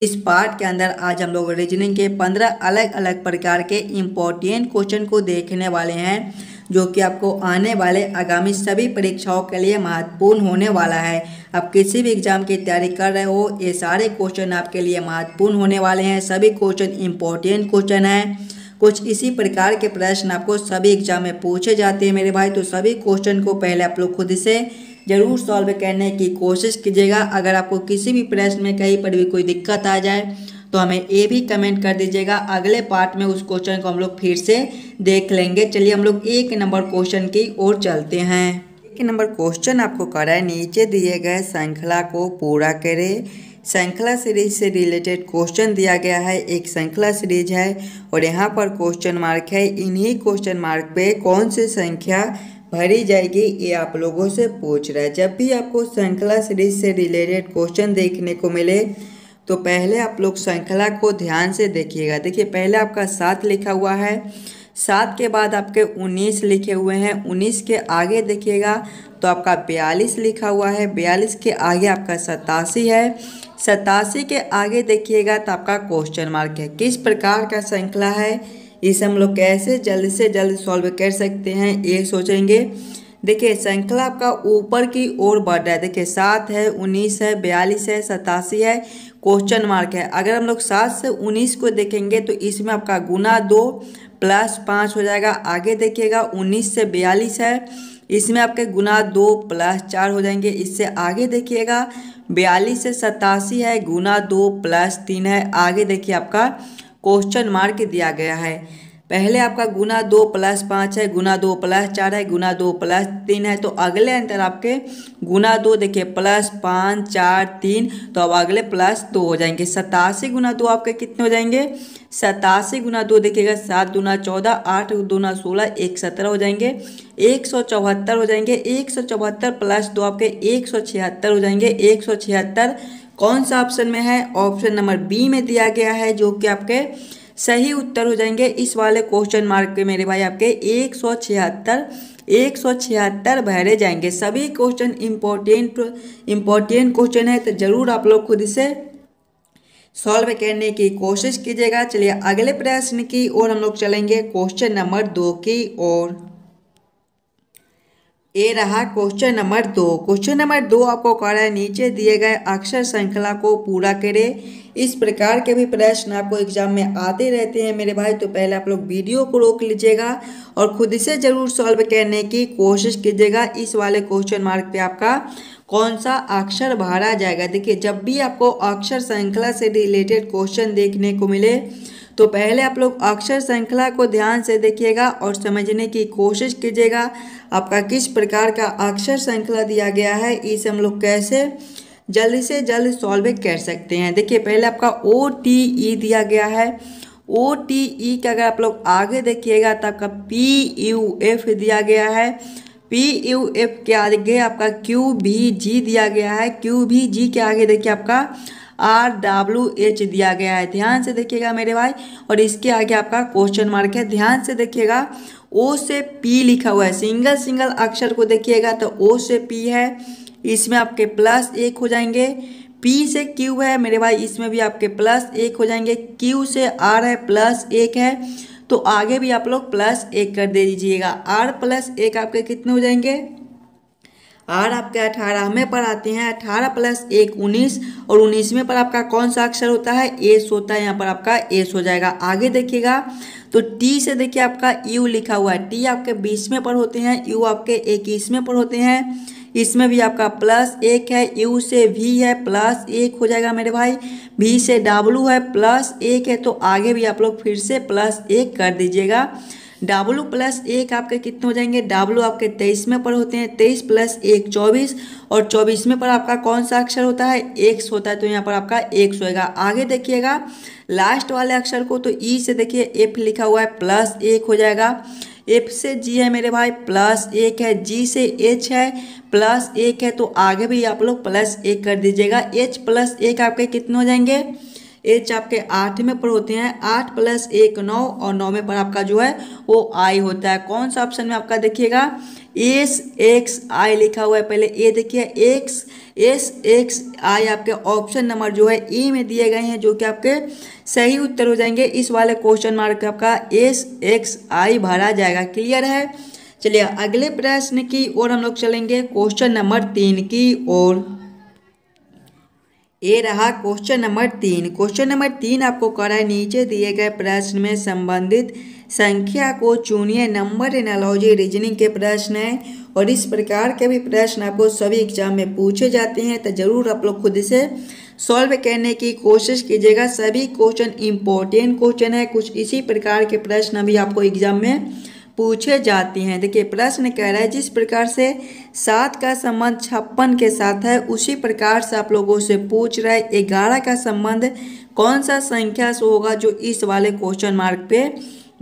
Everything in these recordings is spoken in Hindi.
इस पार्ट के अंदर आज हम लोग रीजनिंग के 15 अलग अलग प्रकार के इम्पोर्टेंट क्वेश्चन को देखने वाले हैं, जो कि आपको आने वाले आगामी सभी परीक्षाओं के लिए महत्वपूर्ण होने वाला है। आप किसी भी एग्जाम की तैयारी कर रहे हो, ये सारे क्वेश्चन आपके लिए महत्वपूर्ण होने वाले हैं। सभी क्वेश्चन इम्पोर्टेंट क्वेश्चन हैं। कुछ इसी प्रकार के प्रश्न आपको सभी एग्जाम में पूछे जाते हैं मेरे भाई। तो सभी क्वेश्चन को पहले आप लोग खुद से जरूर सॉल्व करने की कोशिश कीजिएगा। अगर आपको किसी भी प्रश्न में कहीं पर भी कोई दिक्कत आ जाए तो हमें ये भी कमेंट कर दीजिएगा। अगले पार्ट में उस क्वेश्चन को हम लोग फिर से देख लेंगे। चलिए हम लोग एक नंबर क्वेश्चन की ओर चलते हैं। एक नंबर क्वेश्चन आपको कर रहा है, नीचे दिए गए श्रृंखला को पूरा करें। श्रृंखला सीरीज से रिलेटेड क्वेश्चन दिया गया है। एक श्रृंखला सीरीज है और यहाँ पर क्वेश्चन मार्क है। इन्हीं क्वेश्चन मार्क पे कौन सी संख्या भरी जाएगी, ये आप लोगों से पूछ रहा है। जब भी आपको श्रृंखला सीरीज से रिलेटेड क्वेश्चन देखने को मिले तो पहले आप लोग श्रृंखला को ध्यान से देखिएगा। देखिए पहले आपका 7 लिखा हुआ है, 7 के बाद आपके 19 लिखे हुए हैं, 19 के आगे देखिएगा तो आपका 42 लिखा हुआ है, 42 के आगे आपका 87 है, 87 के आगे देखिएगा तो आपका क्वेश्चन मार्क है। किस प्रकार का श्रृंखला है, इसे हम लोग कैसे जल्द से जल्द सॉल्व कर सकते हैं ये सोचेंगे। देखिए श्रृंखला आपका ऊपर की ओर बढ़ रहा है। देखिए 7 है, 19 है, 42 है, 87 है, क्वेश्चन मार्क है। अगर हम लोग 7 से 19 को देखेंगे तो इसमें आपका गुना 2 प्लस 5 हो जाएगा। आगे देखिएगा 19 से 42 है, इसमें आपके गुना 2 प्लस 4 हो जाएंगे। इससे आगे देखिएगा 42 से 87 है, गुना 2 प्लस 3 है। आगे देखिए आपका क्वेश्चन मार्क दिया गया है। पहले आपका गुना 2 प्लस 5 है, गुना 2 प्लस 4 है, गुना 2 प्लस 3 है। तो अगले अंतर आपके गुना 2 देखिए प्लस 5 4 3, तो अब अगले प्लस 2 हो जाएंगे। 87 गुना 2 आपके कितने हो जाएंगे, 87 गुना 2 देखिएगा 7 दूना 14, 8 दूना 16, 1 17 हो जाएंगे, 174 हो जाएंगे। 174 प्लस 2 आपके 176 हो जाएंगे। 176 कौन सा ऑप्शन में है, ऑप्शन नंबर बी में दिया गया है, जो कि आपके सही उत्तर हो जाएंगे। इस वाले क्वेश्चन मार्क पे मेरे भाई आपके 176 भरे जाएंगे। सभी क्वेश्चन इम्पोर्टेंट क्वेश्चन है, तो जरूर आप लोग खुद से सॉल्व करने की कोशिश कीजिएगा। चलिए अगले प्रश्न की ओर हम लोग चलेंगे, क्वेश्चन नंबर 2 की ओर। ये रहा क्वेश्चन नंबर 2। क्वेश्चन नंबर 2 आपको कह रहा है, नीचे दिए गए अक्षर श्रृंखला को पूरा करें। इस प्रकार के भी प्रश्न आपको एग्जाम में आते रहते हैं मेरे भाई। तो पहले आप लोग वीडियो को रोक लीजिएगा और खुद से जरूर सॉल्व करने की कोशिश कीजिएगा। इस वाले क्वेश्चन मार्क पे आपका कौन सा अक्षर भरा जाएगा। देखिए जब भी आपको अक्षर श्रृंखला से रिलेटेड क्वेश्चन देखने को मिले तो पहले आप लोग अक्षर श्रृंखला को ध्यान से देखिएगा और समझने की कोशिश कीजिएगा आपका किस प्रकार का अक्षर श्रृंखला दिया गया है, इसे हम लोग कैसे जल्द से जल्द सॉल्व कर सकते हैं। देखिए पहले आपका OTE दिया गया है। OTE का अगर आप लोग आगे देखिएगा तो आपका PUF दिया गया है। PUF के आगे आपका QVG दिया गया है। QVG के आगे देखिए आपका RWH दिया गया है। ध्यान से देखिएगा मेरे भाई। और इसके आगे आपका क्वेश्चन मार्क है। ध्यान से देखिएगा O से P लिखा हुआ है। सिंगल अक्षर को देखिएगा तो O से P है, इसमें आपके प्लस 1 हो जाएंगे। P से Q है मेरे भाई, इसमें भी आपके प्लस 1 हो जाएंगे। Q से R है, प्लस 1 है, तो आगे भी आप लोग प्लस 1 कर दे दीजिएगा। R प्लस 1 आपके कितने हो जाएंगे, R आपके 18वें पर आते हैं। 18 प्लस 1 19, और 19वें पर आपका कौन सा अक्षर होता है, एस होता है। यहाँ पर आपका एस हो जाएगा। आगे देखिएगा तो T से देखिए आपका U लिखा हुआ है। T आपके 20वें पर होते हैं, U आपके 21वें पर होते हैं। इसमें भी आपका प्लस 1 है। U से V है, प्लस 1 हो जाएगा मेरे भाई। V से W है, प्लस 1 है, तो आगे भी आप लोग फिर से प्लस 1 कर दीजिएगा। W प्लस 1 आपके कितने हो जाएंगे, W आपके 23वें पर होते हैं। 23 प्लस 1 24, और 24वें पर आपका कौन सा अक्षर होता है, X होता है, तो यहाँ पर आपका X होएगा। आगे देखिएगा लास्ट वाले अक्षर को, तो E से देखिए F लिखा हुआ है, प्लस 1 हो जाएगा। F से G है मेरे भाई, प्लस 1 है। G से H है, प्लस 1 है, तो आगे भी आप लोग प्लस 1 कर दीजिएगा। H प्लस 1 आपके कितने हो जाएंगे, H आपके 8वें पर होते हैं। 8 प्लस 1 9, और 9वें पर आपका जो है वो I होता है। कौन सा ऑप्शन में आपका देखिएगा एस एक्स आई लिखा हुआ है। पहले ए देखिए SXI आपके ऑप्शन नंबर जो है ए में दिए गए हैं, जो कि आपके सही उत्तर हो जाएंगे। इस वाले क्वेश्चन मार्क पे आपका SXI भरा जाएगा। क्लियर है। चलिए अगले प्रश्न की ओर हम लोग चलेंगे, क्वेश्चन नंबर 3 की ओर। ये रहा क्वेश्चन नंबर 3। क्वेश्चन नंबर 3 आपको कर रहा है, नीचे दिए गए प्रश्न में संबंधित संख्या को चुनिए। नंबर एनालॉजी रीजनिंग के प्रश्न हैं और इस प्रकार के भी प्रश्न आपको सभी एग्जाम में पूछे जाते हैं, तो जरूर आप लोग खुद से सॉल्व करने की कोशिश कीजिएगा। सभी क्वेश्चन इंपॉर्टेंट क्वेश्चन है, कुछ इसी प्रकार के प्रश्न अभी आपको एग्जाम में पूछे जाते हैं। देखिए प्रश्न कह रहा है, जिस प्रकार से 7 का संबंध 56 के साथ है, उसी प्रकार से आप लोगों से पूछ रहा है 11 का संबंध कौन सा संख्या से होगा, जो इस वाले क्वेश्चन मार्क पे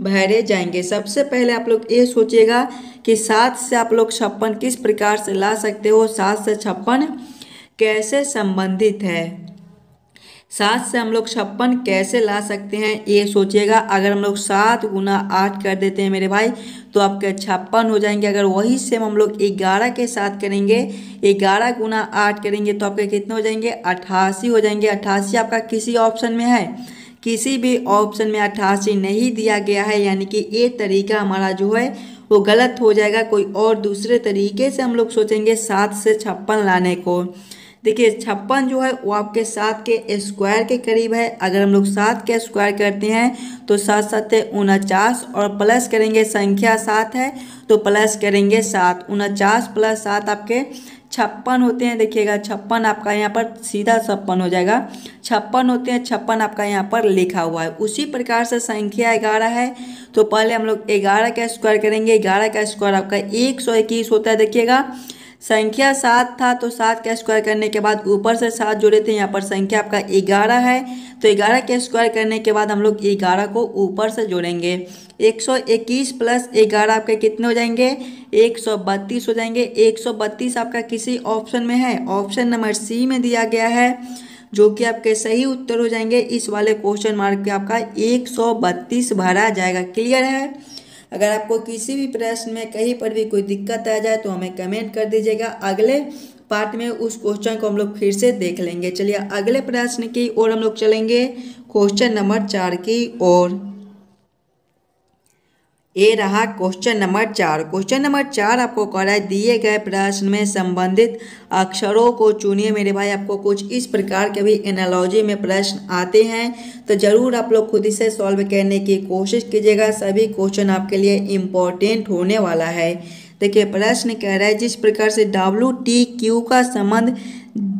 भरे जाएंगे। सबसे पहले आप लोग ये सोचिएगा कि 7 से आप लोग 56 किस प्रकार से ला सकते हो, 7 से 56 कैसे संबंधित है, 7 से हम लोग 56 कैसे ला सकते हैं, ये सोचिएगा। अगर हम लोग 7 गुना 8 कर देते हैं मेरे भाई, तो आपके 56 हो जाएंगे। अगर वही सेम हम लोग 11 के साथ करेंगे, 11 गुना 8 करेंगे, तो आपके कितने हो जाएंगे, 88 हो जाएंगे। 88 आपका किसी ऑप्शन में है, किसी भी ऑप्शन में 88 नहीं दिया गया है, यानी कि ये तरीका हमारा जो है वो गलत हो जाएगा। कोई और दूसरे तरीके से हम लोग सोचेंगे 7 से 56 लाने को। देखिए 56 जो है वो आपके 7 के स्क्वायर के करीब है। अगर हम लोग 7 के स्क्वायर करते हैं तो 7 7 49 और प्लस करेंगे, संख्या 7 है तो प्लस करेंगे 7, 49 प्लस 7 आपके 56 होते हैं। देखिएगा 56 आपका यहाँ पर सीधा 56 हो जाएगा, 56 होते हैं, 56 आपका यहाँ पर लिखा हुआ है। उसी प्रकार से संख्या 11 है, तो पहले हम लोग 11 का स्क्वायर करेंगे। 11 का स्क्वायर आपका 121 होता है। देखिएगा संख्या 7 था, तो 7 का स्क्वायर करने के बाद ऊपर से 7 जोड़े थे, यहाँ पर संख्या आपका 11 है, तो 11 के स्क्वायर करने के बाद हम लोग 11 को ऊपर से जोड़ेंगे। 121 प्लस 11 आपके कितने हो जाएंगे, 132 हो जाएंगे। 132 आपका किसी ऑप्शन में है, ऑप्शन नंबर सी में दिया गया है, जो कि आपके सही उत्तर हो जाएंगे। इस वाले क्वेश्चन मार्क पे आपका 132 भरा जाएगा। क्लियर है। अगर आपको किसी भी प्रश्न में कहीं पर भी कोई दिक्कत आ जाए तो हमें कमेंट कर दीजिएगा। अगले पार्ट में उस क्वेश्चन को हम लोग फिर से देख लेंगे। चलिए अगले प्रश्न की ओर हम लोग चलेंगे, क्वेश्चन नंबर 4 की ओर। ये रहा क्वेश्चन नंबर 4। क्वेश्चन नंबर 4 आपको कह रहा है, दिए गए प्रश्न में संबंधित अक्षरों को चुनिए। मेरे भाई आपको कुछ इस प्रकार के भी एनालॉजी में प्रश्न आते हैं, तो जरूर आप लोग खुद से सॉल्व करने की कोशिश कीजिएगा। सभी क्वेश्चन आपके लिए इम्पोर्टेंट होने वाला है। देखिए प्रश्न कह रहा है, जिस प्रकार से WTQ का संबंध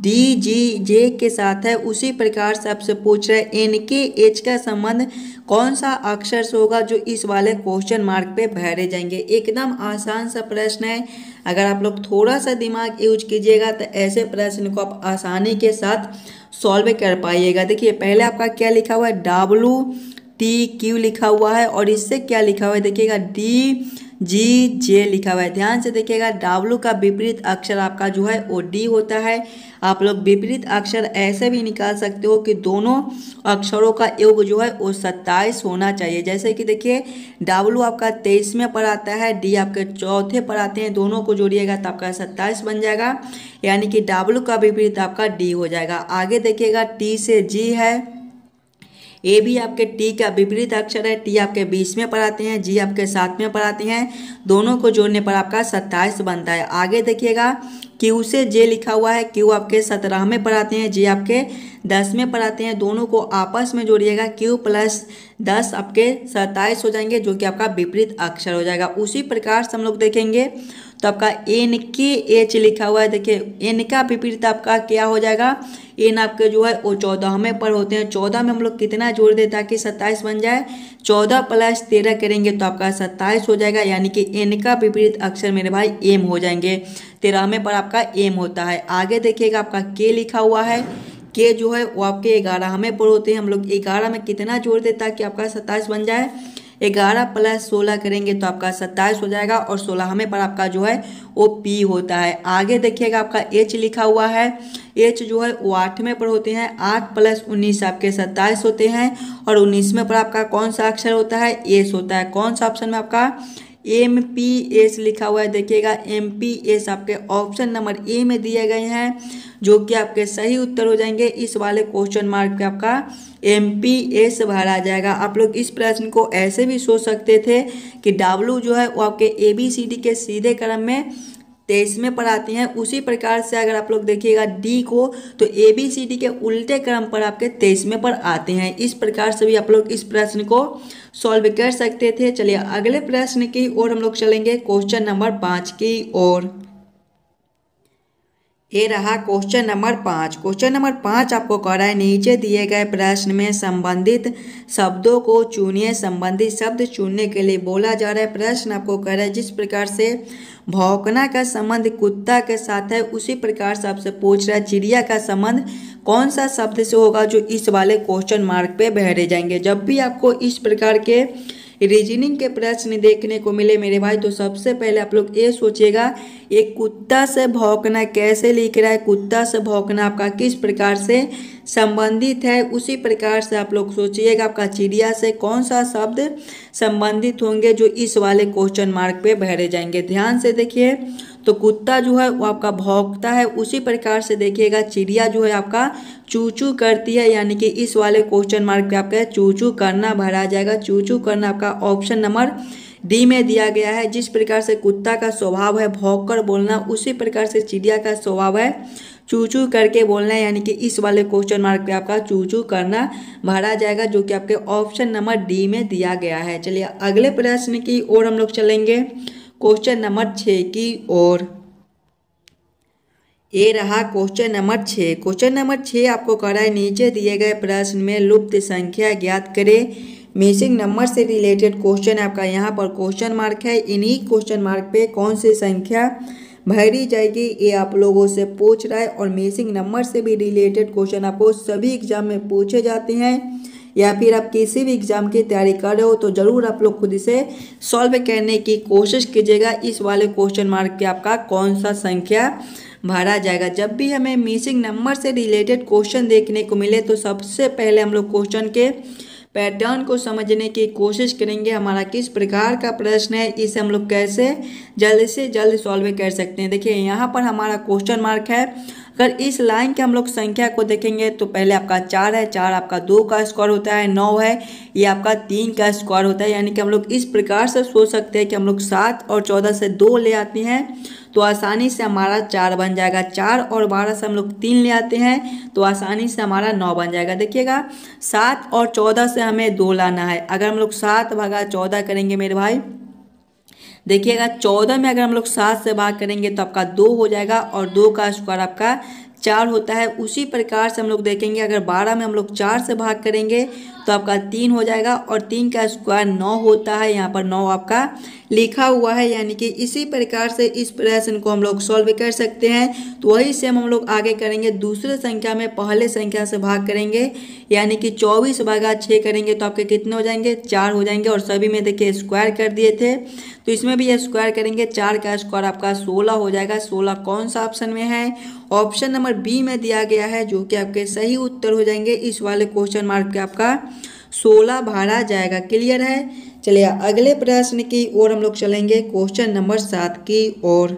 DGJ के साथ है, उसी प्रकार से आपसे पूछ रहे हैं NKH का संबंध कौन सा अक्षर से होगा, जो इस वाले क्वेश्चन मार्क पे भरे जाएंगे। एकदम आसान सा प्रश्न है। अगर आप लोग थोड़ा सा दिमाग यूज कीजिएगा तो ऐसे प्रश्न को आप आसानी के साथ सॉल्व कर पाइएगा। देखिए पहले आपका क्या लिखा हुआ है, WTQ लिखा हुआ है, और इससे क्या लिखा हुआ है, देखिएगा DGJ लिखा हुआ है। ध्यान से देखिएगा, W का विपरीत अक्षर आपका जो है वो D होता है। आप लोग विपरीत अक्षर ऐसे भी निकाल सकते हो कि दोनों अक्षरों का योग जो है वो 27 होना चाहिए। जैसे कि देखिए W आपका 23वें पर आता है, D आपके 4थे पर आते हैं, दोनों को जोड़िएगा तो आपका 27 बन जाएगा, यानी कि W का विपरीत आपका D हो जाएगा। आगे देखिएगा T से G है, ए भी आपके टी का विपरीत अक्षर है, टी आपके 20वें पर आते हैं, जी आपके 7वें पर आते हैं, दोनों को जोड़ने पर आपका 27 बनता है। आगे देखिएगा क्यू से जे लिखा हुआ है, क्यू आपके 17वें पर आते हैं, जे आपके 10वें पर आते हैं, दोनों को आपस में जोड़िएगा, क्यू प्लस 10 आपके 27 हो जाएंगे, जो कि आपका विपरीत अक्षर हो जाएगा। उसी प्रकार से हम लोग देखेंगे तो आपका NKH लिखा हुआ है। देखिए एन का विपरीत आपका क्या हो जाएगा, एन आपके जो है वो 14वें पर होते हैं। 14 में हम लोग कितना जोड़ दें ताकि 27 बन जाए, 14 प्लस 13 करेंगे तो आपका 27 हो जाएगा, यानी कि एन का विपरीत अक्षर मेरे भाई एम हो जाएंगे। 13वें पर आपका एम होता है। आगे देखिएगा आपका के लिखा हुआ है, के जो है वो आपके 11वें पर होते हैं। हम लोग 11 में कितना जोड़ दें ताकि आपका 27 बन जाए, 11 प्लस 16 करेंगे तो आपका 27 हो जाएगा, और 16वें पर आपका जो है वो पी होता है। आगे देखिएगा आपका एच लिखा हुआ है, एच जो है वो 8वें पर होते हैं, 8 प्लस 19 आपके 27 होते हैं, और 19वें पर आपका कौन सा अक्षर होता है, एस होता है। कौन सा ऑप्शन में आपका MPS लिखा हुआ है, देखिएगा MPS आपके ऑप्शन नंबर ए में दिए गए हैं, जो कि आपके सही उत्तर हो जाएंगे। इस वाले क्वेश्चन मार्क पे आपका MPS भरा जाएगा। आप लोग इस प्रश्न को ऐसे भी सोच सकते थे कि W जो है वो आपके ABCD के सीधे क्रम में 23वें पर आती हैं। उसी प्रकार से अगर आप लोग देखिएगा D को, तो ABCD के उल्टे क्रम पर आपके 23वें पर आते हैं। इस प्रकार से भी आप लोग इस प्रश्न को सॉल्व कर सकते थे। चलिए अगले प्रश्न की ओर हम लोग चलेंगे, क्वेश्चन नंबर 5 की ओर। ये रहा क्वेश्चन नंबर 5। क्वेश्चन नंबर 5 आपको कह रहा है, नीचे दिए गए प्रश्न में संबंधित शब्दों को चुनिए। संबंधित शब्द चुनने के लिए बोला जा रहा है। प्रश्न आपको कह रहा है, जिस प्रकार से भौंकना का संबंध कुत्ता के साथ है, उसी प्रकार से आपसे पूछ रहा है चिड़िया का संबंध कौन सा शब्द से होगा, जो इस वाले क्वेश्चन मार्क पे भरे जाएंगे। जब भी आपको इस प्रकार के रीजनिंग के प्रश्न देखने को मिले मेरे भाई, तो सबसे पहले आप लोग ये सोचिएगा, एक कुत्ता से भौंकना कैसे लिख रहा है, कुत्ता से भौंकना आपका किस प्रकार से संबंधित है। उसी प्रकार से आप लोग सोचिएगा आपका चिड़िया से कौन सा शब्द संबंधित होंगे, जो इस वाले क्वेश्चन मार्क पे भरे जाएंगे। ध्यान से देखिए, तो कुत्ता जो है वो आपका भौंकता है, उसी प्रकार से देखिएगा चिड़िया जो है आपका चूचू करती है, यानी कि इस वाले क्वेश्चन मार्क पे आपका चूचू करना भरा जाएगा। चूचू करना आपका ऑप्शन नंबर डी में दिया गया है। जिस प्रकार से कुत्ता का स्वभाव है भौंक कर बोलना, उसी प्रकार से चिड़िया का स्वभाव है चूचू करके बोलना है, यानी कि इस वाले क्वेश्चन मार्क पे आपका चूचू करना भरा जाएगा, जो कि आपके ऑप्शन नंबर डी में दिया गया है। चलिए अगले प्रश्न की ओर हम लोग चलेंगे, क्वेश्चन नंबर 6 की ओर। ये रहा क्वेश्चन नंबर 6। क्वेश्चन नंबर 6 आपको कह रहा है, नीचे दिए गए प्रश्न में लुप्त संख्या ज्ञात करें। मिसिंग नंबर से रिलेटेड क्वेश्चन है आपका, यहाँ पर क्वेश्चन मार्क है। इन्हीं क्वेश्चन मार्क पे कौन सी संख्या भरी जाएगी, ये आप लोगों से पूछ रहा है। और मिसिंग नंबर से भी रिलेटेड क्वेश्चन आपको सभी एग्जाम में पूछे जाते हैं, या फिर आप किसी भी एग्जाम की तैयारी कर रहे हो तो ज़रूर आप लोग खुद इसे सॉल्व करने की कोशिश कीजिएगा। इस वाले क्वेश्चन मार्क पे आपका कौन सा संख्या भरा जाएगा। जब भी हमें मिसिंग नंबर से रिलेटेड क्वेश्चन देखने को मिले, तो सबसे पहले हम लोग क्वेश्चन के पैटर्न को समझने की कोशिश करेंगे। हमारा किस प्रकार का प्रश्न है, इसे हम लोग कैसे जल्द से जल्द सॉल्व कर सकते हैं। देखिए यहाँ पर हमारा क्वेश्चन मार्क है। अगर इस लाइन के हम लोग संख्या को देखेंगे, तो पहले आपका 4 है, 4 आपका 2 का स्क्वायर होता है, 9 है ये आपका 3 का स्क्वायर होता है। यानी कि हम लोग इस प्रकार से सोच सकते हैं कि हम लोग 7 और 14 से 2 ले आते हैं तो आसानी से हमारा 4 बन जाएगा। 4 और 12 से हम लोग 3 ले आते हैं तो आसानी से हमारा 9 बन जाएगा। देखिएगा 7 और 14 से हमें 2 लाना है। अगर हम लोग 7 भागा 14 करेंगे मेरे भाई, देखिएगा 14 में अगर हम लोग 7 से भाग करेंगे तो आपका 2 हो जाएगा, और 2 का स्क्वायर आपका 4 होता है। उसी प्रकार से हम लोग देखेंगे, अगर 12 में हम लोग 4 से भाग करेंगे तो आपका 3 हो जाएगा, और 3 का स्क्वायर 9 होता है। यहाँ पर 9 आपका लिखा हुआ है। यानी कि इसी प्रकार से इस प्रश्न को हम लोग सॉल्व कर सकते हैं। तो वही सेम हम लोग आगे करेंगे, दूसरे संख्या में पहले संख्या से भाग करेंगे, यानी कि 24 भागा 6 करेंगे तो आपके कितने हो जाएंगे, 4 हो जाएंगे। और सभी में देखिए स्क्वायर कर दिए थे, तो इसमें भी ये स्क्वायर करेंगे, 4 का स्क्वायर आपका 16 हो जाएगा। 16 कौन सा ऑप्शन में है, ऑप्शन नंबर बी में दिया गया है, जो कि आपके सही उत्तर हो जाएंगे। इस वाले क्वेश्चन मार्क पे आपका 16 भरा जाएगा। क्लियर है। चलिए अगले प्रश्न की ओर हम लोग चलेंगे, क्वेश्चन नंबर 7 की ओर।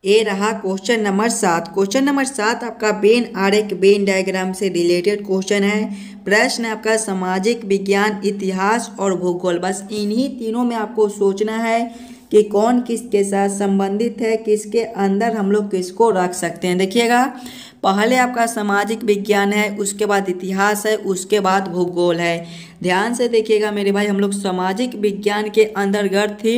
ये रहा क्वेश्चन नंबर 7। क्वेश्चन नंबर 7 आपका वेन आरेख वेन डायग्राम से रिलेटेड क्वेश्चन है। प्रश्न है आपका सामाजिक विज्ञान, इतिहास और भूगोल। बस इन्हीं तीनों में आपको सोचना है कि कौन किसके साथ संबंधित है, किसके अंदर हम लोग किसको रख सकते हैं। देखिएगा पहले आपका सामाजिक विज्ञान है, उसके बाद इतिहास है, उसके बाद भूगोल है। ध्यान से देखिएगा मेरे भाई, हम लोग सामाजिक विज्ञान के अंतर्गत ही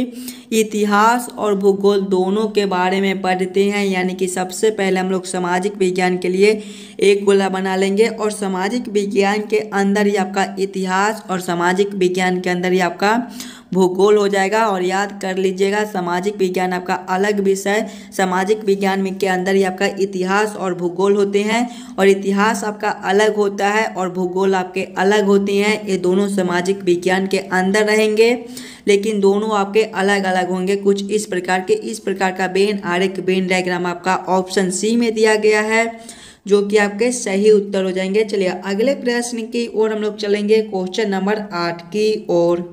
इतिहास और भूगोल दोनों के बारे में पढ़ते हैं। यानी कि सबसे पहले हम लोग सामाजिक विज्ञान के लिए एक गोला बना लेंगे, और सामाजिक विज्ञान के अंदर ही आपका इतिहास और सामाजिक विज्ञान के अंदर ही आपका भूगोल हो जाएगा। और याद कर लीजिएगा, सामाजिक विज्ञान आपका अलग विषय, सामाजिक विज्ञान में के अंदर ही आपका इतिहास और भूगोल होते हैं, और इतिहास आपका अलग होता है और भूगोल आपके अलग होते हैं। ये दोनों सामाजिक विज्ञान के अंदर रहेंगे, लेकिन दोनों आपके अलग अलग होंगे कुछ इस प्रकार के। इस प्रकार का वेन आरेख वेन डायग्राम आपका ऑप्शन सी में दिया गया है, जो कि आपके सही उत्तर हो जाएंगे। चलिए अगले प्रश्न की ओर हम लोग चलेंगे, क्वेश्चन नंबर 8 की ओर।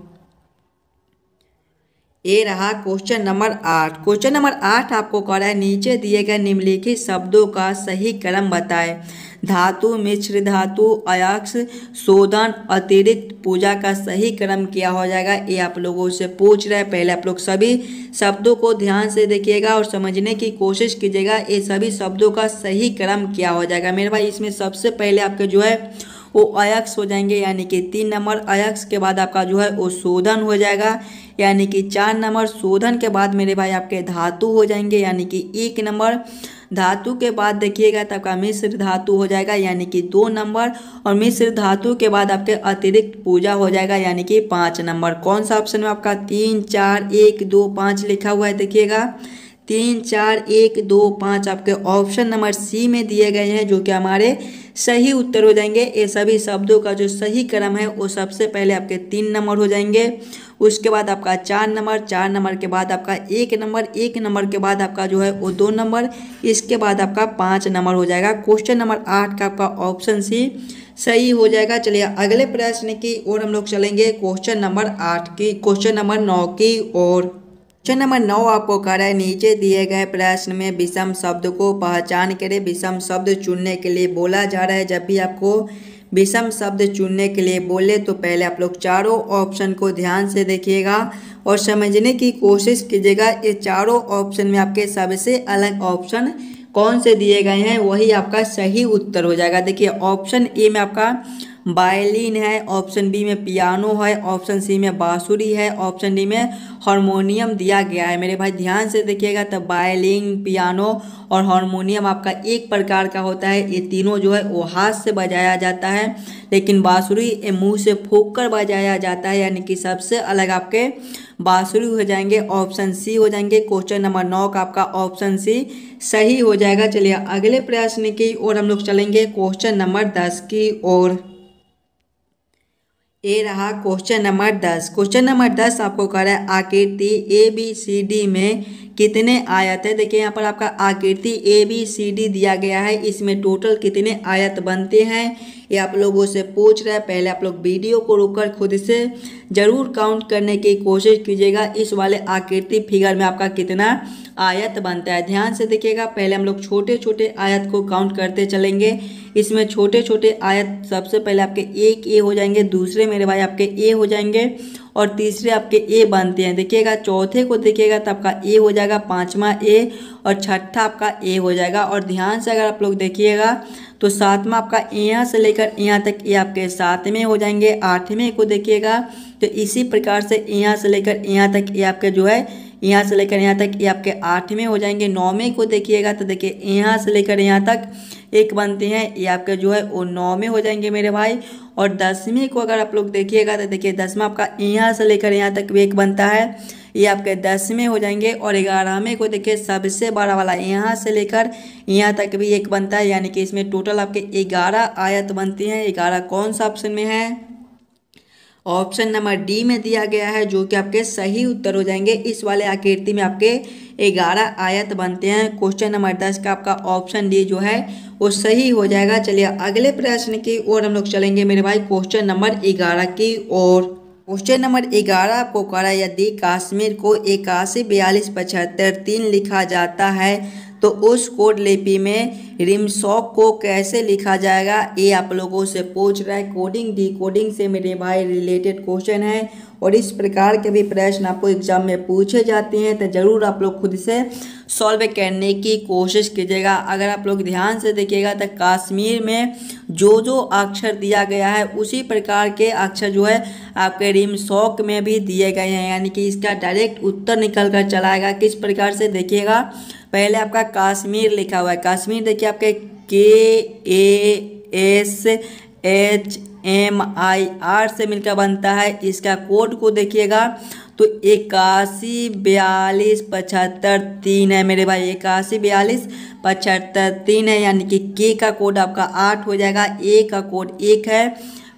ये रहा क्वेश्चन नंबर 8। क्वेश्चन नंबर 8 आपको कह रहा है नीचे दिए गए निम्नलिखित शब्दों का सही क्रम बताएं। धातु, मिश्र धातु, अयस्क, शोधन, अतिरिक्त, पूजा का सही क्रम क्या हो जाएगा, ये आप लोगों से पूछ रहे हैं। पहले आप लोग सभी शब्दों को ध्यान से देखिएगा और समझने की कोशिश कीजिएगा ये सभी शब्दों का सही क्रम क्या हो जाएगा मेरे भाई। इसमें सबसे पहले आपके जो है वो अयस्क हो जाएंगे, यानी कि 3 नंबर। अयस्क के बाद आपका जो है वो शोधन हो जाएगा, यानी कि 4 नंबर। शोधन के बाद मेरे भाई आपके धातु हो जाएंगे, यानी कि 1 नंबर। धातु के बाद देखिएगा तो आपका मिश्र धातु हो जाएगा, यानी कि 2 नंबर। और मिश्र धातु के बाद आपके अतिरिक्त पूजा हो जाएगा, यानी कि 5 नंबर। कौन सा ऑप्शन में आपका 3 4 1 2 5 लिखा हुआ है, देखिएगा 3 4 1 2 5 आपके ऑप्शन नंबर सी में दिए गए हैं, जो कि हमारे सही उत्तर हो जाएंगे। ये सभी शब्दों का जो सही क्रम है वो सबसे पहले आपके 3 नंबर हो जाएंगे, उसके बाद आपका 4 नंबर, 4 नंबर के बाद आपका 1 नंबर, 1 नंबर के बाद आपका जो है वो 2 नंबर, इसके बाद आपका 5 नंबर हो जाएगा। क्वेश्चन नंबर 8 का आपका ऑप्शन सी सही हो जाएगा। चलिए अगले प्रश्न की ओर हम लोग चलेंगे, क्वेश्चन नंबर 8 की, क्वेश्चन नंबर 9 की ओर। क्वेश्चन नंबर 9 आपको कह रहा है नीचे दिए गए प्रश्न में विषम शब्द को पहचान करें। विषम शब्द चुनने के लिए बोला जा रहा है। जब भी आपको विषम शब्द चुनने के लिए बोले तो पहले आप लोग चारों ऑप्शन को ध्यान से देखिएगा और समझने की कोशिश कीजिएगा ये चारों ऑप्शन में आपके सबसे अलग ऑप्शन कौन से दिए गए हैं, वही आपका सही उत्तर हो जाएगा। देखिए ऑप्शन ए में आपका वायलिन है, ऑप्शन बी में पियानो है, ऑप्शन सी में बांसुरी है, ऑप्शन डी में हारमोनियम दिया गया है। मेरे भाई ध्यान से देखिएगा तो वायलिन, पियानो और हारमोनियम आपका एक प्रकार का होता है। ये तीनों जो है वो हाथ से बजाया जाता है, लेकिन बांसुरी मुंह से फूंक कर बजाया जाता है, यानी कि सबसे अलग आपके बांसुरी हो जाएंगे। ऑप्शन सी हो जाएंगे। क्वेश्चन नंबर 9 का आपका ऑप्शन सी सही हो जाएगा। चलिए अगले प्रश्न की ओर हम लोग चलेंगे, क्वेश्चन नंबर 10 की ओर। ये रहा क्वेश्चन नंबर 10। क्वेश्चन नंबर 10 आपको कह रहा है आकृति ABCD में कितने आयत है। देखिए यहाँ पर आपका आकृति ABCD दिया गया है, इसमें टोटल कितने आयत बनते हैं ये आप लोगों से पूछ रहा है। पहले आप लोग वीडियो को रोककर खुद से जरूर काउंट करने की कोशिश कीजिएगा इस वाले आकृति फिगर में आपका कितना आयत बनता है। ध्यान से देखिएगा, पहले हम लोग छोटे छोटे आयत को काउंट करते चलेंगे। इसमें छोटे छोटे आयत सबसे पहले आपके एक ए हो जाएंगे, दूसरे मेरे भाई आपके ए हो जाएंगे और तीसरे आपके ए बनते हैं। देखिएगा चौथे को देखिएगा तो आपका ए हो जाएगा, पांचवा ए और छठा आपका ए हो जाएगा। और ध्यान से अगर आप लोग देखिएगा तो सातवां आपका यहाँ से लेकर यहाँ तक ये आपके सातवें हो जाएंगे। आठवें को देखिएगा तो इसी प्रकार से यहाँ से लेकर यहाँ तक ये आपके जो है यहाँ से लेकर यहाँ तक ये आपके आठवें हो जाएंगे। नौवें को देखिएगा तो देखिए यहाँ से लेकर यहाँ तक एक बनते हैं, ये आपके जो है वो 9वें हो जाएंगे मेरे भाई। और 10वें को अगर आप लोग देखिएगा तो देखिए 10वां आपका यहाँ से लेकर यहाँ तक भी एक बनता है, ये आपके 10वें हो जाएंगे। और 11वें को देखिए सबसे बड़ा वाला यहाँ से लेकर यहाँ तक भी एक बनता है, यानी कि इसमें टोटल आपके 11 आयत बनती हैं। 11 कौन सा ऑप्शन में है, ऑप्शन नंबर डी में दिया गया है, जो कि आपके सही उत्तर हो जाएंगे। इस वाले आकृति में आपके 11 आयत बनते हैं। क्वेश्चन नंबर 10 का आपका ऑप्शन डी जो है वो सही हो जाएगा। चलिए अगले प्रश्न की ओर हम लोग चलेंगे मेरे भाई, क्वेश्चन नंबर 11 की ओर। क्वेश्चन नंबर 11 आपको कह रहा है यदि कश्मीर को 81 42 75 3 लिखा जाता है तो उस कोड लिपि में रिमशॉक को कैसे लिखा जाएगा, ये आप लोगों से पूछ रहा है। कोडिंग डिकोडिंग से मेरे भाई रिलेटेड क्वेश्चन है और इस प्रकार के भी प्रश्न आपको एग्जाम में पूछे जाते हैं, तो ज़रूर आप लोग खुद से सॉल्व करने की कोशिश कीजिएगा। अगर आप लोग ध्यान से देखिएगा तो कश्मीर में जो जो अक्षर दिया गया है उसी प्रकार के अक्षर जो है आपके रिमशॉक में भी दिए गए हैं, यानी कि इसका डायरेक्ट उत्तर निकल कर चला आएगा। किस प्रकार से देखिएगा, पहले आपका कश्मीर लिखा हुआ है, कश्मीर देखिए आपके KASHMIR से मिलकर बनता है। इसका कोड को देखिएगा तो 81 42 75 3 है मेरे भाई, 81 42 75 3 है, यानी कि के का कोड आपका 8 हो जाएगा, ए का कोड 1 है,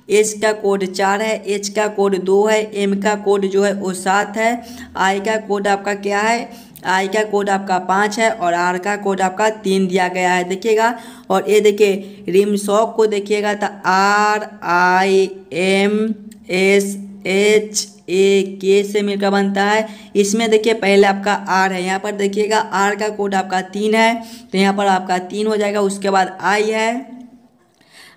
एच का कोड 4 है, एच का कोड 2 है, एम का कोड जो है वो 7 है, आई का कोड आपका क्या है, आई का कोड आपका 5 है और आर का कोड आपका 3 दिया गया है। देखिएगा और ये देखिए रिमशॉक को देखिएगा तो RIMSHOK ए के से मिलकर बनता है। इसमें देखिए पहले आपका आर है, यहाँ पर देखिएगा आर का कोड आपका 3 है, तो यहाँ पर आपका 3 हो जाएगा। उसके बाद आई है,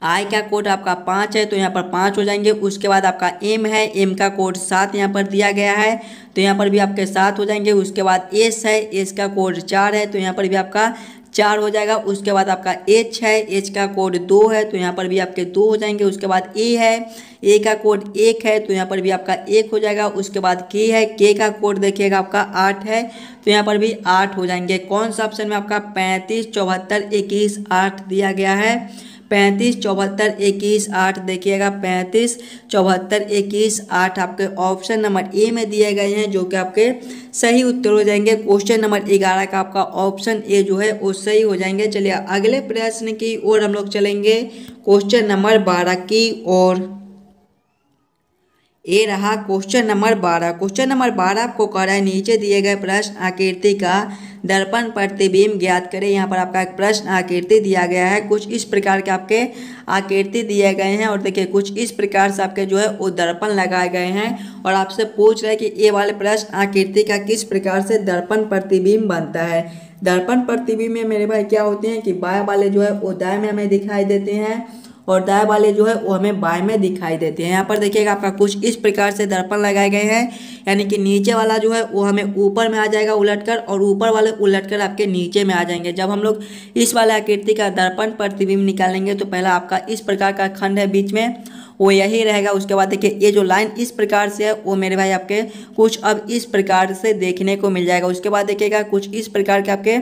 आई का कोड आपका 5 है, तो यहाँ पर 5 हो जाएंगे। उसके बाद आपका एम है, एम का कोड 7 यहाँ पर दिया गया है, तो यहाँ पर भी आपके 7 हो जाएंगे। उसके बाद एस है, एस का कोड 4 है, तो यहाँ पर भी आपका 4 हो जाएगा। उसके बाद आपका एच है, एच का कोड 2 है, तो यहाँ पर भी आपके 2 हो जाएंगे। उसके बाद ए है, ए का कोड 1 है, तो यहाँ पर भी आपका 1 हो जाएगा। उसके बाद के है, के का कोड देखिएगा आपका 8 है, तो यहाँ पर भी 8 हो जाएंगे। कौन सा ऑप्शन में आपका 35 74 21 8 दिया गया है? 35 74 21 8 देखिएगा, 35 74 21 8 आपके ऑप्शन नंबर ए में दिए गए हैं, जो कि आपके सही उत्तर हो जाएंगे। क्वेश्चन नंबर 11 का आपका ऑप्शन ए जो है वो सही हो जाएंगे। चलिए अगले प्रश्न की ओर हम लोग चलेंगे, क्वेश्चन नंबर 12 की ओर। ये रहा क्वेश्चन नंबर 12। क्वेश्चन नंबर 12 आपको कह रहा है नीचे दिए गए प्रश्न आकृति का दर्पण प्रतिबिंब ज्ञात करें। यहाँ पर आपका एक प्रश्न आकृति दिया गया है, कुछ इस प्रकार के आपके आकृति दिए गए हैं, और देखिए कुछ इस प्रकार से आपके जो है वो दर्पण लगाए गए हैं, और आपसे पूछ रहे हैं कि ये वाले प्रश्न आकृति का किस प्रकार से दर्पण प्रतिबिंब बनता है। दर्पण प्रतिबिंब में मेरे भाई क्या होते हैं कि बाएं वाले जो है वो दाएं में हमें दिखाई देते हैं, और दाएं वाले जो है वो हमें बाएं में दिखाई देते हैं। यहाँ पर देखिएगा आपका कुछ इस प्रकार से दर्पण लगाए गए हैं, यानी कि नीचे वाला जो है वो हमें ऊपर में आ जाएगा उलटकर, और ऊपर वाले उलटकर आपके नीचे में आ जाएंगे। जब हम लोग इस वाले आकृति का दर्पण प्रतिबिंब निकालेंगे तो पहला आपका इस प्रकार का खंड है बीच में, वो यही रहेगा। उसके बाद देखिए ये जो लाइन इस प्रकार से है वो मेरे भाई आपके कुछ अब इस प्रकार से देखने को मिल जाएगा। उसके बाद देखिएगा कुछ इस प्रकार के आपके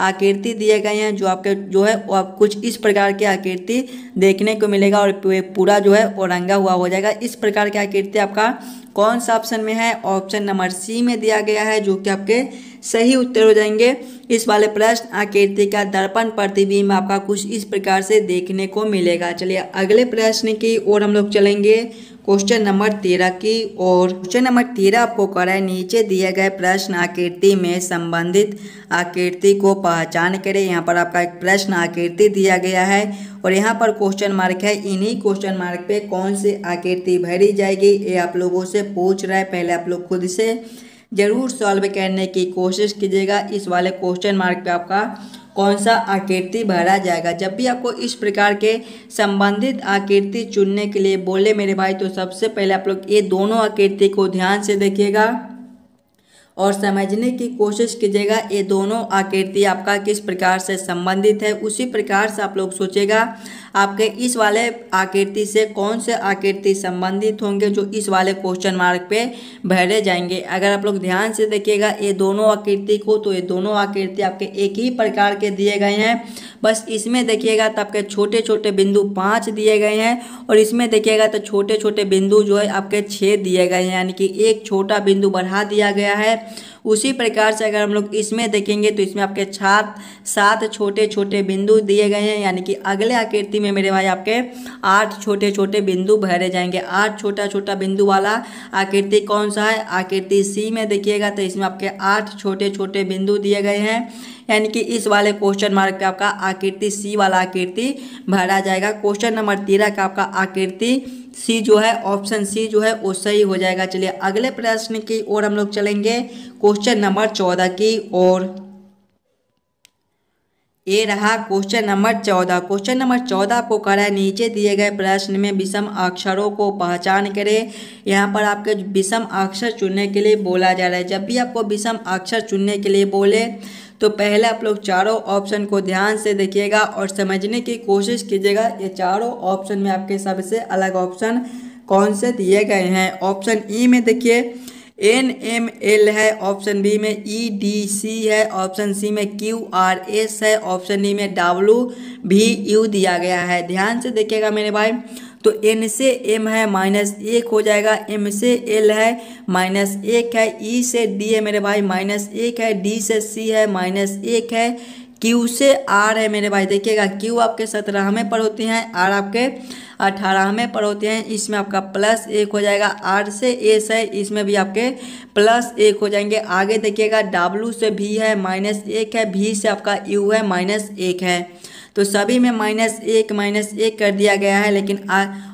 आकृति दिए गए हैं, जो आपके जो है वो आप कुछ इस प्रकार की आकृति देखने को मिलेगा, और पूरा जो है वो रंगा हुआ हो जाएगा। इस प्रकार की आकृति आपका कौन सा ऑप्शन में है? ऑप्शन नंबर सी में दिया गया है, जो कि आपके सही उत्तर हो जाएंगे। इस वाले प्रश्न आकृति का दर्पण प्रतिबिंब आपका कुछ इस प्रकार से देखने को मिलेगा। चलिए अगले प्रश्न की ओर हम लोग चलेंगे, क्वेश्चन नंबर 13 की ओर। क्वेश्चन नंबर 13 आपको कह रहा है नीचे दिए गए प्रश्न आकृति में संबंधित आकृति को पहचान करें। यहाँ पर आपका एक प्रश्न आकृति दिया गया है, और यहाँ पर क्वेश्चन मार्क है। इन्हीं क्वेश्चन मार्क पे कौन सी आकृति भरी जाएगी ये आप लोगों से पूछ रहा है। पहले आप लोग खुद से जरूर सॉल्व करने की कोशिश कीजिएगा, इस वाले क्वेश्चन मार्क पे आपका कौन सा आकृति भरा जाएगा। जब भी आपको इस प्रकार के संबंधित आकृति चुनने के लिए बोले मेरे भाई, तो सबसे पहले आप लोग ये दोनों आकृति को ध्यान से देखिएगा और समझने की कोशिश कीजिएगा ये दोनों आकृति आपका किस प्रकार से संबंधित है। उसी प्रकार से आप लोग सोचेगा आपके इस वाले आकृति से कौन से आकृति संबंधित होंगे, जो इस वाले क्वेश्चन मार्क पे भरे जाएंगे। अगर आप लोग ध्यान से देखिएगा ये दोनों आकृति को, तो ये दोनों आकृति आपके एक ही प्रकार के दिए गए हैं, बस इसमें देखिएगा तो आपके छोटे छोटे बिंदु 5 दिए गए हैं, और इसमें देखिएगा तो छोटे छोटे बिंदु जो है आपके 6 दिए गए हैं, यानी कि एक छोटा बिंदु बढ़ा दिया गया है। उसी प्रकार से अगर हम लोग इसमें देखेंगे तो इसमें आपके 7 छोटे छोटे बिंदु दिए गए हैं, यानी कि अगले आकृति में मेरे भाई आपके 8 छोटे छोटे बिंदु भरे जाएंगे। 8 छोटा छोटा बिंदु वाला आकृति कौन सा है? आकृति सी में देखिएगा तो इसमें आपके 8 छोटे छोटे बिंदु दिए गए हैं, यानी कि इस वाले क्वेश्चन मार्क पे आपका आकृति सी वाला आकृति भरा जाएगा। क्वेश्चन नंबर 13 का आपका आकृति सी जो है, ऑप्शन सी जो है वो सही हो जाएगा। चलिए अगले प्रश्न की ओर हम लोग चलेंगे, क्वेश्चन नंबर 14 की ओर। ये रहा क्वेश्चन नंबर 14। क्वेश्चन नंबर 14 आपको कह रहा है नीचे दिए गए प्रश्न में विषम अक्षरों को पहचान करें। यहाँ पर आपके विषम अक्षर चुनने के लिए बोला जा रहा है। जब भी आपको विषम अक्षर चुनने के लिए बोले तो पहले आप लोग चारों ऑप्शन को ध्यान से देखिएगा और समझने की कोशिश कीजिएगा ये चारों ऑप्शन में आपके सबसे अलग ऑप्शन कौन से दिए गए हैं। ऑप्शन ई में देखिए NML है, ऑप्शन बी में EDC है, ऑप्शन सी में QRS है, ऑप्शन डी में WVU दिया गया है। ध्यान से देखिएगा मेरे भाई, तो N से M है -1 हो जाएगा, M से L है -1 है, E से D है मेरे भाई -1 है, D से C है -1 है, Q से R है मेरे भाई। देखिएगा Q आपके 17वें पर होते हैं, R आपके 18वें पर होते हैं, इसमें आपका +1 हो जाएगा। R से S है, इसमें भी आपके +1 हो जाएंगे। आगे देखिएगा W से V है -1 है, V से आपका U है -1 है, तो सभी में -1 कर दिया गया है, लेकिन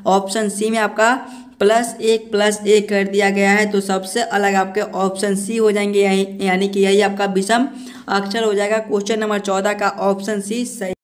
ऑप्शन सी में आपका +1 कर दिया गया है, तो सबसे अलग आपके ऑप्शन सी हो जाएंगे, यानी कि यही आपका विषम अक्षर हो जाएगा। क्वेश्चन नंबर 14 का ऑप्शन सी सही।